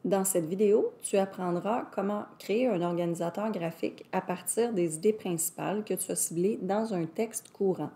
Dans cette vidéo, tu apprendras comment créer un organisateur graphique à partir des idées principales que tu as ciblées dans un texte courant.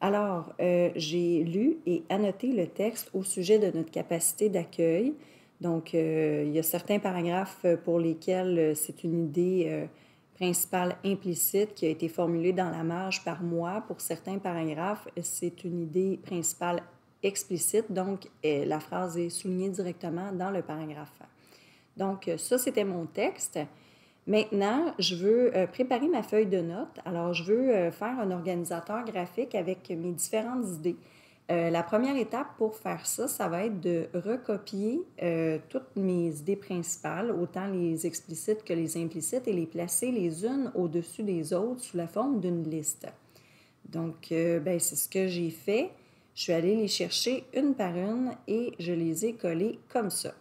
Alors, j'ai lu et annoté le texte au sujet de notre capacité d'accueil. Donc, il y a certains paragraphes pour lesquels c'est une idée principale implicite qui a été formulée dans la marge par moi. Pour certains paragraphes, c'est une idée principale explicite, donc la phrase est soulignée directement dans le paragraphe. Donc, ça, c'était mon texte. Maintenant, je veux préparer ma feuille de notes. Alors, je veux faire un organisateur graphique avec mes différentes idées. La première étape pour faire ça, ça va être de recopier toutes mes idées principales, autant les explicites que les implicites, et les placer les unes au-dessus des autres sous la forme d'une liste. Donc, c'est ce que j'ai fait. Je suis allée les chercher une par une et je les ai collées comme ça.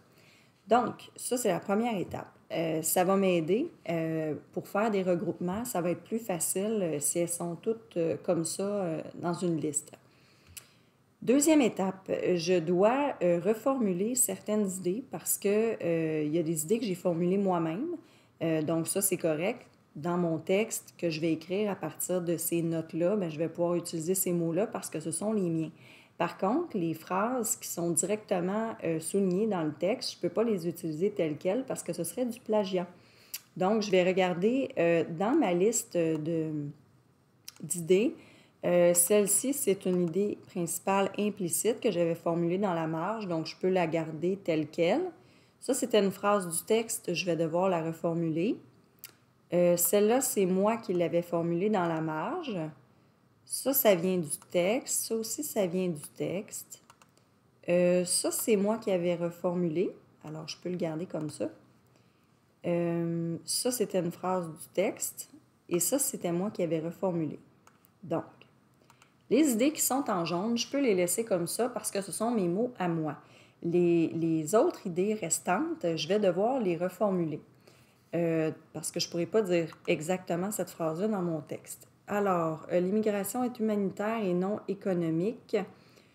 Donc, ça, c'est la première étape. Ça va m'aider pour faire des regroupements. Ça va être plus facile si elles sont toutes comme ça dans une liste. Deuxième étape, je dois reformuler certaines idées parce qu'il y a des idées que j'ai formulées moi-même. Donc, ça, c'est correct. Dans mon texte que je vais écrire à partir de ces notes-là, je vais pouvoir utiliser ces mots-là parce que ce sont les miens. Par contre, les phrases qui sont directement soulignées dans le texte, je ne peux pas les utiliser telles quelles parce que ce serait du plagiat. Donc, je vais regarder dans ma liste d'idées. Celle-ci, c'est une idée principale implicite que j'avais formulée dans la marge, donc je peux la garder telle quelle. Ça, c'était une phrase du texte, je vais devoir la reformuler. Celle-là, c'est moi qui l'avais formulée dans la marge. Ça vient du texte. Ça aussi, ça vient du texte. Ça, c'est moi qui avais reformulé. Alors, je peux le garder comme ça. Ça, c'était une phrase du texte. Et ça, c'était moi qui avais reformulé. Donc, les idées qui sont en jaune, je peux les laisser comme ça parce que ce sont mes mots à moi. Les autres idées restantes, je vais devoir les reformuler. Parce que je ne pourrais pas dire exactement cette phrase-là dans mon texte. Alors, l'immigration est humanitaire et non économique.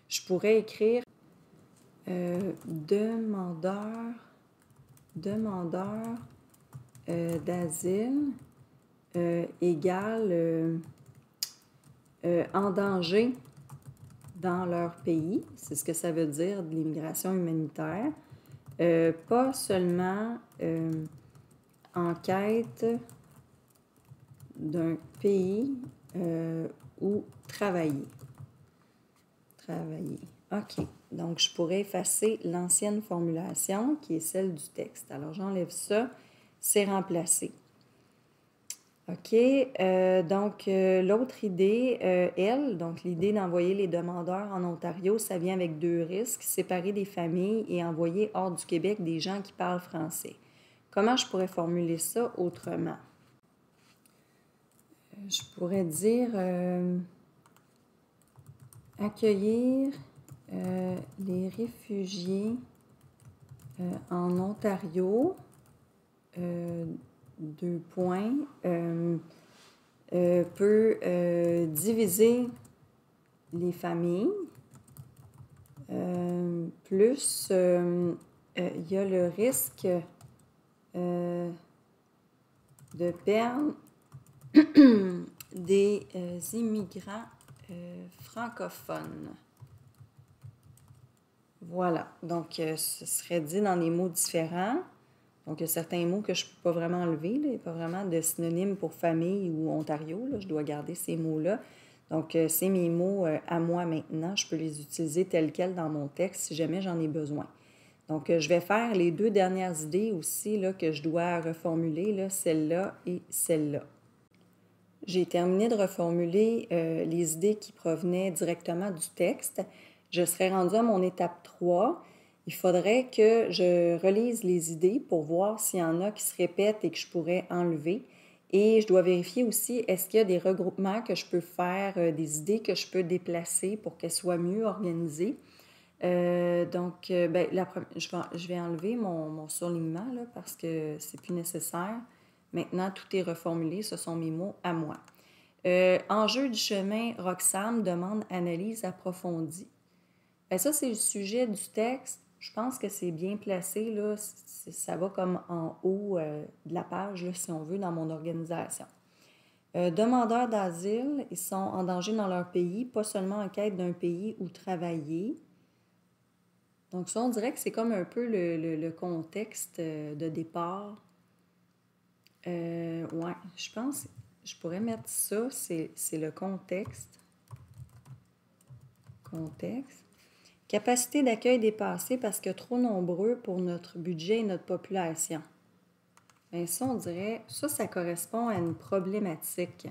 Je pourrais écrire demandeur d'asile égale en danger dans leur pays. C'est ce que ça veut dire de l'immigration humanitaire. Pas seulement en quête d'un pays où travailler. OK. Donc, je pourrais effacer l'ancienne formulation qui est celle du texte. Alors, j'enlève ça. C'est remplacé. OK. L'autre idée, donc l'idée d'envoyer les demandeurs en Ontario, ça vient avec deux risques, séparer des familles et envoyer hors du Québec des gens qui parlent français. Comment je pourrais formuler ça autrement? Je pourrais dire accueillir les réfugiés en Ontario, peut diviser les familles, plus il y a le risque de perdre des immigrants francophones. Voilà, donc ce serait dit dans des mots différents. Donc, il y a certains mots que je ne peux pas vraiment enlever. Là. Il n'y a pas vraiment de synonyme pour famille ou Ontario. Là. Je dois garder ces mots-là. Donc, c'est mes mots à moi maintenant. Je peux les utiliser tels quels dans mon texte si jamais j'en ai besoin. Donc, je vais faire les deux dernières idées aussi là, que je dois reformuler, là, celle-là et celle-là. J'ai terminé de reformuler les idées qui provenaient directement du texte. Je serais rendue à mon étape 3. Il faudrait que je relise les idées pour voir s'il y en a qui se répètent et que je pourrais enlever. Et je dois vérifier aussi, est-ce qu'il y a des regroupements que je peux faire, des idées que je peux déplacer pour qu'elles soient mieux organisées. Je vais enlever mon surlignement là, parce que c'est plus nécessaire. Maintenant, tout est reformulé. Ce sont mes mots à moi. Enjeu du chemin, Roxane demande analyse approfondie. Ça, c'est le sujet du texte Je pense que c'est bien placé, là. Ça va comme en haut de la page, là, si on veut, dans mon organisation. Demandeurs d'asile, ils sont en danger dans leur pays, pas seulement en quête d'un pays où travailler. Donc ça, on dirait que c'est comme un peu le contexte de départ. Ouais, je pense que je pourrais mettre ça, c'est le contexte. Contexte. Capacité d'accueil dépassée parce que trop nombreux pour notre budget et notre population. Bien, ça, on dirait, ça correspond à une problématique.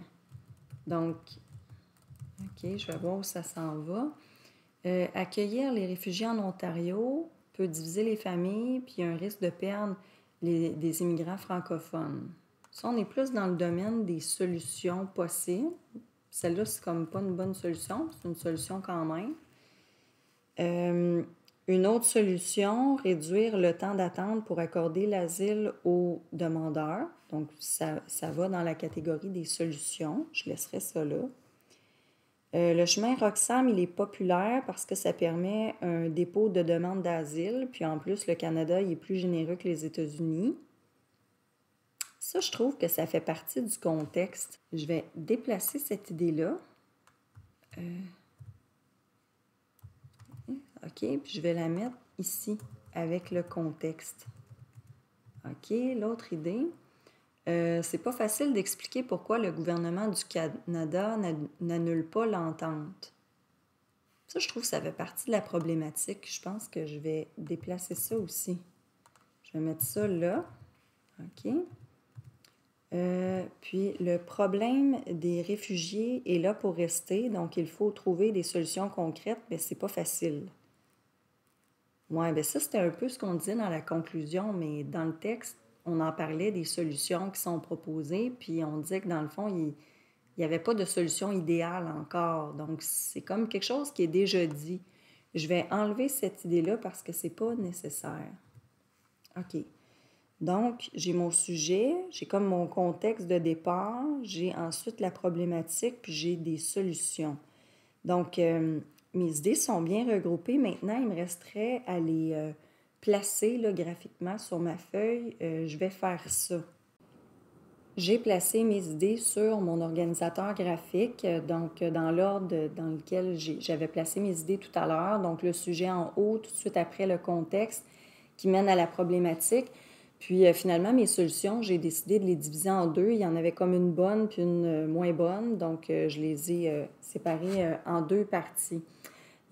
Donc, OK, je vais voir où ça s'en va. Accueillir les réfugiés en Ontario peut diviser les familles, puis il y a un risque de perdre des immigrants francophones. Ça, on est plus dans le domaine des solutions possibles. Celle-là, c'est comme pas une bonne solution, c'est une solution quand même. Une autre solution, réduire le temps d'attente pour accorder l'asile aux demandeurs. Donc, ça va dans la catégorie des solutions. Je laisserai ça là. Le chemin Roxham, il est populaire parce que ça permet un dépôt de demande d'asile. Puis en plus, le Canada, il est plus généreux que les États-Unis. Ça, je trouve que ça fait partie du contexte. Je vais déplacer cette idée-là. OK, puis je vais la mettre ici avec le contexte. OK, l'autre idée. C'est pas facile d'expliquer pourquoi le gouvernement du Canada n'annule pas l'entente. Ça, je trouve que ça fait partie de la problématique. Je pense que je vais déplacer ça aussi. Je vais mettre ça là. OK. Puis, le problème des réfugiés est là pour rester. Donc, il faut trouver des solutions concrètes, mais c'est pas facile. Oui, bien ça, c'était un peu ce qu'on disait dans la conclusion, mais dans le texte, on en parlait des solutions qui sont proposées, puis on disait que dans le fond, il n'y avait pas de solution idéale encore. Donc, c'est comme quelque chose qui est déjà dit. Je vais enlever cette idée-là parce que c'est pas nécessaire. OK. Donc, j'ai mon sujet, j'ai comme mon contexte de départ, j'ai ensuite la problématique, puis j'ai des solutions. Donc, mes idées sont bien regroupées. Maintenant, il me resterait à les placer là, graphiquement sur ma feuille. Je vais faire ça. J'ai placé mes idées sur mon organisateur graphique, donc dans l'ordre dans lequel j'avais placé mes idées tout à l'heure. Donc, le sujet en haut, tout de suite après le contexte qui mène à la problématique. Puis finalement, mes solutions, j'ai décidé de les diviser en deux. Il y en avait comme une bonne puis une moins bonne. Donc, je les ai séparées en deux parties.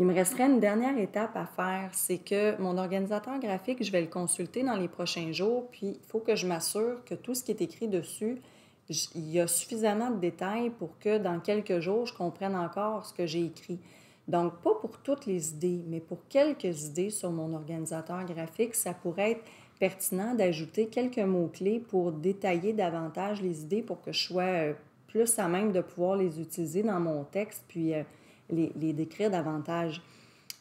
Il me resterait une dernière étape à faire, c'est que mon organisateur graphique, je vais le consulter dans les prochains jours, puis il faut que je m'assure que tout ce qui est écrit dessus, il y a suffisamment de détails pour que dans quelques jours, je comprenne encore ce que j'ai écrit. Donc, pas pour toutes les idées, mais pour quelques idées sur mon organisateur graphique, ça pourrait être pertinent d'ajouter quelques mots-clés pour détailler davantage les idées pour que je sois plus à même de pouvoir les utiliser dans mon texte, puis les décrire davantage.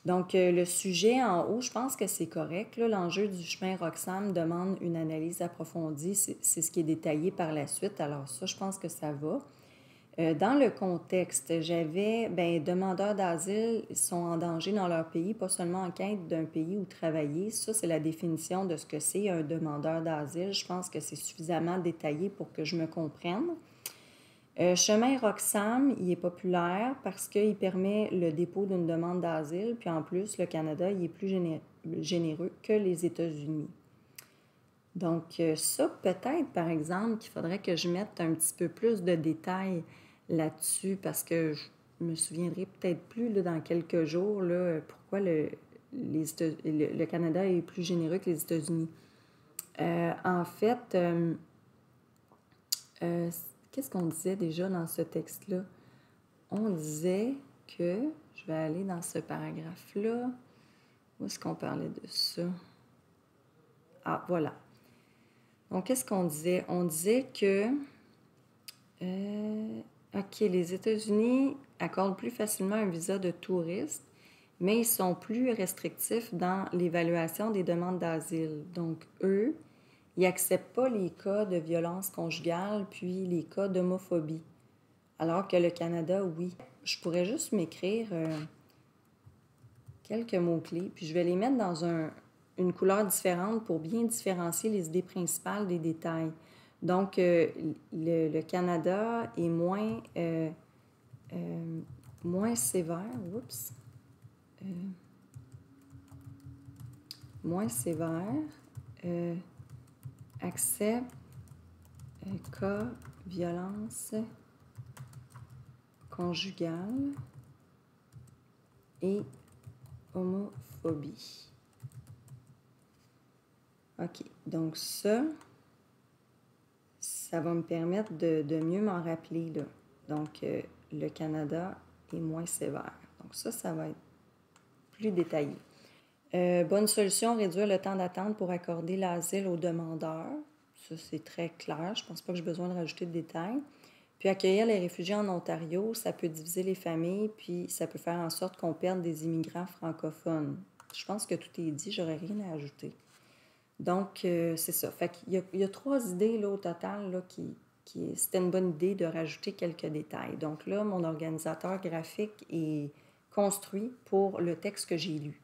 Donc, le sujet en haut, je pense que c'est correct. Là, l'enjeu du chemin Roxham demande une analyse approfondie. C'est ce qui est détaillé par la suite. Alors ça, je pense que ça va. Dans le contexte, j'avais, demandeurs d'asile sont en danger dans leur pays, pas seulement en quête d'un pays où travailler. Ça, c'est la définition de ce que c'est un demandeur d'asile. Je pense que c'est suffisamment détaillé pour que je me comprenne. Chemin Roxham, il est populaire parce qu'il permet le dépôt d'une demande d'asile, puis en plus, le Canada, il est plus généreux que les États-Unis. Donc, ça, peut-être, par exemple, qu'il faudrait que je mette un petit peu plus de détails là-dessus parce que je me souviendrai peut-être plus là, dans quelques jours là, pourquoi le Canada est plus généreux que les États-Unis. En fait, qu'est-ce qu'on disait déjà dans ce texte-là? On disait que, je vais aller dans ce paragraphe-là, où est-ce qu'on parlait de ça? Ah, voilà. Donc, qu'est-ce qu'on disait? On disait que, OK, les États-Unis accordent plus facilement un visa de touriste, mais ils sont plus restrictifs dans l'évaluation des demandes d'asile. Donc, eux, ils n'acceptent pas les cas de violence conjugale puis les cas d'homophobie, alors que le Canada, oui. Je pourrais juste m'écrire quelques mots-clés, puis je vais les mettre dans une couleur différente pour bien différencier les idées principales des détails. Donc, le Canada est moins sévère. Oups. Moins sévère. Accepte cas violence conjugale et homophobie. OK. Donc ça va me permettre de mieux m'en rappeler, là. Donc, le Canada est moins sévère. Donc ça va être plus détaillé. Bonne solution, réduire le temps d'attente pour accorder l'asile aux demandeurs. Ça, c'est très clair. Je ne pense pas que j'ai besoin de rajouter de détails. Puis accueillir les réfugiés en Ontario, ça peut diviser les familles, puis ça peut faire en sorte qu'on perde des immigrants francophones. Je pense que tout est dit, j'aurais rien à ajouter. Donc, c'est ça. Fait qu'il y a 3 idées là, au total là, c'était une bonne idée de rajouter quelques détails. Donc là, mon organisateur graphique est construit pour le texte que j'ai lu.